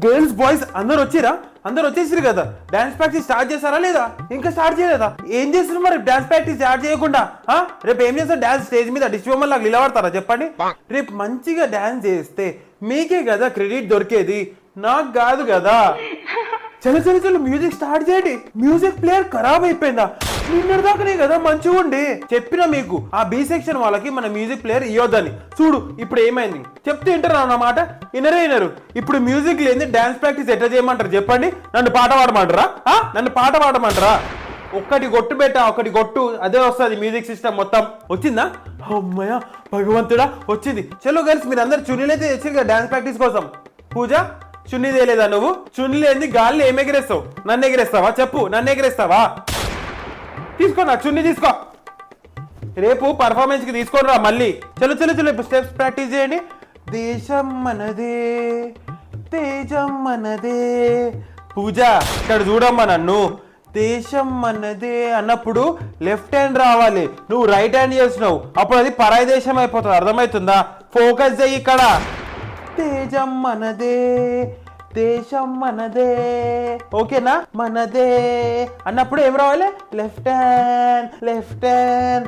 Girls boys అందరు వచ్చిరా? అందరు వచ్చేసారు కదా, డాన్స్ ప్రాక్టీస్ స్టార్ట్ చేశారా లేదా? ఇంకా స్టార్ట్ చేయలేదా? ఏం చేస్తున్నారు మరి డాన్స్ ప్రాక్టీస్ స్టార్ట్ చేయకుండా? రేపు ఏం చేస్తారు? డాన్స్ స్టేజ్ మీద డిష్ బొమ్మలు లాగా నిలబడతారా చెప్పండి? రేపు మంచిగా డాన్స్ చేస్తే మీకే కదా క్రెడిట్ దొరికేది, నాకు కాదు కదా. చలో చలో చలో మ్యూజిక్ స్టార్ట్ చేయండి. మ్యూజిక్ ప్లేయర్ ఖరాబ్ అయిపోయిందా? నిన్నటిదాకానే కదా మంచిగా ఉండి చెప్పినా మీకు. ఆ బి సెక్షన్ వాళ్ళకి మన మ్యూజిక్ ప్లేయర్ ఇవ్వద్దని. చూడు ఇప్పుడు ఏమైంది, చెప్తే వింటారు అన్నమాట. వినరు. ఇప్పుడు మ్యూజిక్ లేని డాన్స్ ప్రాక్టీస్ ఎట్లా చేయమంటారు చెప్పండి? నన్ను పాట పాడమంటారా? నన్ను పాట పాడమంటారా? ఒక్కటి కొట్టు బెట్ట, ఒకటి కొట్టు, అదే వస్తుంది మ్యూజిక్ సిస్టమ్ మొత్తం. వచ్చిందా? అమ్మయ్య భగవంతుడా వచ్చింది. చలో గర్ల్స్ మీరు అందరు చున్నీలు అయితే తెచ్చారు కదా డాన్స్ ప్రాక్టీస్ కోసం. పూజ చున్నీ తేలేదా నువ్వు? చున్నీ లేని గాల్లో ఏం ఎగిరేస్తావు? నన్ను ఎగిరేస్తావా చెప్పు? నన్ను ఎగిరేస్తావా? తీసుకో నా చున్నీ తీసుకో, రేపు పర్ఫార్మెన్స్ కి తీసుకొని రా మళ్ళీ. చలో చలో చలో స్టెప్స్ ప్రాక్టీస్ చేయండి. దేశం మనదే, తేజం మనదే. పూజ ఇక్కడ చూడమ్మా నన్ను. దేశం మనదే అన్నప్పుడు లెఫ్ట్ హ్యాండ్ రావాలి, నువ్వు రైట్ హ్యాండ్ చేసినావు, అప్పుడు అది పరాయి దేశం అయిపోతుంది. అర్థమవుతుందా? ఫోకస్ చెయ్యి ఇక్కడ. తేజం మనదే, దేశం మనదే, ఓకేనా? మనదే అన్నప్పుడు ఏం రావాలి? Left hand, left hand.